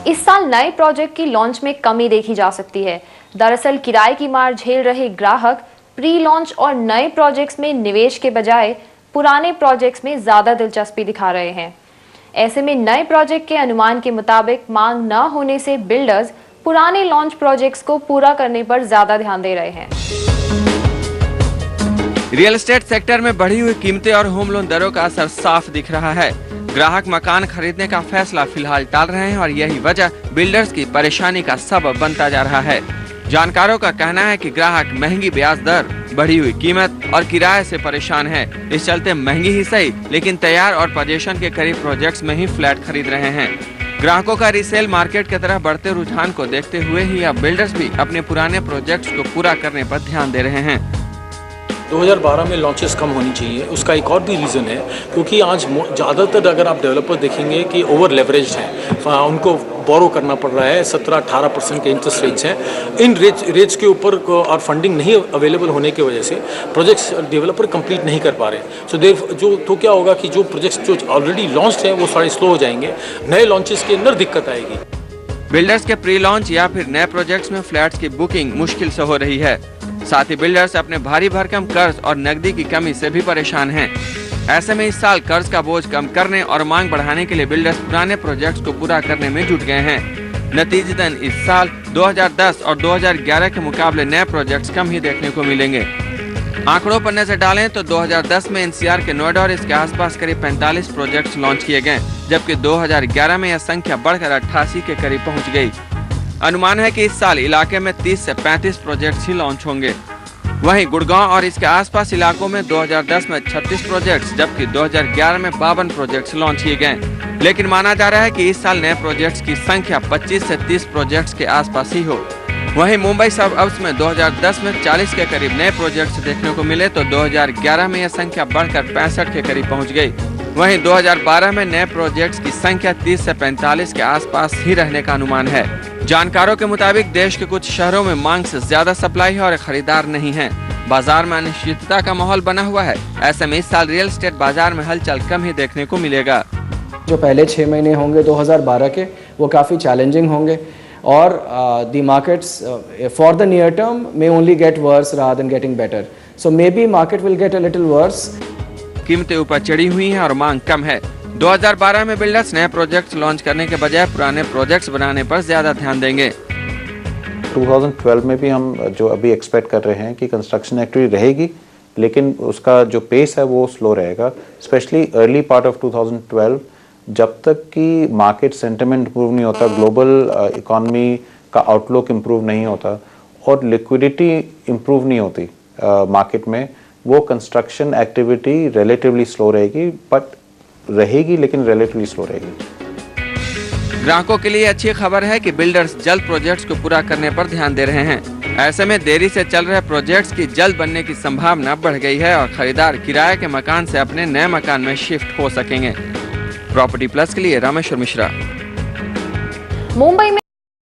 इस साल नए प्रोजेक्ट की लॉन्च में कमी देखी जा सकती है। दरअसल किराए की मार झेल रहे ग्राहक प्री लॉन्च और नए प्रोजेक्ट्स में निवेश के बजाय पुराने प्रोजेक्ट्स में ज्यादा दिलचस्पी दिखा रहे हैं। ऐसे में नए प्रोजेक्ट के अनुमान के मुताबिक मांग न होने से बिल्डर्स पुराने लॉन्च प्रोजेक्ट्स को पूरा करने पर ज्यादा ध्यान दे रहे हैं। रियल एस्टेट सेक्टर में बढ़ी हुई कीमतें और होम लोन दरों का असर साफ दिख रहा है। ग्राहक मकान खरीदने का फैसला फिलहाल टाल रहे हैं और यही वजह बिल्डर्स की परेशानी का सबब बनता जा रहा है। जानकारों का कहना है कि ग्राहक महंगी ब्याज दर, बढ़ी हुई कीमत और किराए से परेशान है। इस चलते महंगी ही सही लेकिन तैयार और पोजीशन के करीब प्रोजेक्ट्स में ही फ्लैट खरीद रहे हैं। ग्राहकों का रीसेल मार्केट की तरफ बढ़ते रुझान को देखते हुए ही अब बिल्डर्स भी अपने पुराने प्रोजेक्ट्स को पूरा करने पर ध्यान दे रहे हैं। 2012 में लॉन्चेस कम होनी चाहिए। उसका एक और भी रीज़न है क्योंकि आज ज़्यादातर अगर आप डेवलपर देखेंगे कि ओवर लेवरेज्ड हैं, उनको बोरो करना पड़ रहा है। 17-18% के इंटरेस्ट रेट्स हैं। इन रेट्स के ऊपर और फंडिंग नहीं अवेलेबल होने की वजह से प्रोजेक्ट्स डेवलपर कंप्लीट नहीं कर पा रहे। तो क्या होगा कि जो प्रोजेक्ट्स जो ऑलरेडी लॉन्च्ड हैं वो सारे स्लो हो जाएंगे। नए लॉन्चेस के अंदर दिक्कत आएगी। बिल्डर्स के प्री लॉन्च या फिर नए प्रोजेक्ट्स में फ्लैट्स की बुकिंग मुश्किल से हो रही है। साथ ही बिल्डर्स अपने भारी भरकम कर्ज और नकदी की कमी से भी परेशान हैं। ऐसे में इस साल कर्ज का बोझ कम करने और मांग बढ़ाने के लिए बिल्डर्स पुराने प्रोजेक्ट्स को पूरा करने में जुट गए हैं। नतीजतन इस साल 2010 और 2011 के मुकाबले नए प्रोजेक्ट्स कम ही देखने को मिलेंगे। आंकड़ों पर नजर डालें तो 2010 में एनसीआर के नोएडा और इसके आसपास करीब 45 प्रोजेक्ट्स लॉन्च किए गए, जबकि 2011 में यह संख्या बढ़कर 88 के करीब पहुँच गयी। अनुमान है कि इस साल इलाके में 30 से 35 प्रोजेक्ट्स ही लॉन्च होंगे। वहीं गुड़गांव और इसके आसपास इलाकों में 2010 में 36 प्रोजेक्ट्स जबकि 2011 में 52 प्रोजेक्ट्स लॉन्च किए गए। लेकिन माना जा रहा है कि इस साल नए प्रोजेक्ट्स की संख्या 25 से 30 प्रोजेक्ट्स के आसपास ही हो। वहीं मुंबई सबअर्ब्स में 2010 में 40 के करीब नए प्रोजेक्ट्स देखने को मिले तो 2011 में यह संख्या बढ़कर 65 के करीब पहुँच गयी। वहीं 2012 में नए प्रोजेक्ट्स की संख्या 30 से 45 के आसपास ही रहने का अनुमान है। जानकारों के मुताबिक देश के कुछ शहरों में मांग से ज्यादा सप्लाई है और खरीदार नहीं है। बाजार में अनिश्चितता का माहौल बना हुआ है। ऐसे में इस साल रियल एस्टेट बाजार में हलचल कम ही देखने को मिलेगा। जो पहले 6 महीने होंगे 2012 के वो काफ़ी चैलेंजिंग होंगे और the markets for the near term may only get worse rather than getting better. So maybe market will get a little worse. कीमतें ऊपर चढ़ी हुई हैं और मांग कम है। 2012 में बिल्डर्स नए प्रोजेक्ट्स लॉन्च करने के बजाय पुराने प्रोजेक्ट्स बनाने पर ज्यादा ध्यान देंगे। 2012 में भी हम जो अभी एक्सपेक्ट कर रहे हैं कि कंस्ट्रक्शन एक्टिविटी रहेगी लेकिन उसका जो पेस है वो स्लो रहेगा। स्पेशली अर्ली पार्ट ऑफ 2012 जब तक कि मार्केट सेंटिमेंट इंप्रूव नहीं होता, ग्लोबल इकोनॉमी का आउटलुक इंप्रूव नहीं होता और लिक्विडिटी इंप्रूव नहीं होती मार्केट में, वो कंस्ट्रक्शन एक्टिविटी रिलेटिवली स्लो रहेगी। बट रहेगी लेकिन रिलेटिवली स्लो रहेगी। ग्राहकों के लिए अच्छी खबर है कि बिल्डर्स जल्द प्रोजेक्ट्स को पूरा करने पर ध्यान दे रहे हैं। ऐसे में देरी से चल रहे प्रोजेक्ट्स की जल्द बनने की संभावना बढ़ गई है और खरीदार किराए के मकान से अपने नए मकान में शिफ्ट हो सकेंगे। प्रॉपर्टी प्लस के लिए रामेश्वर मिश्रा, मुंबई में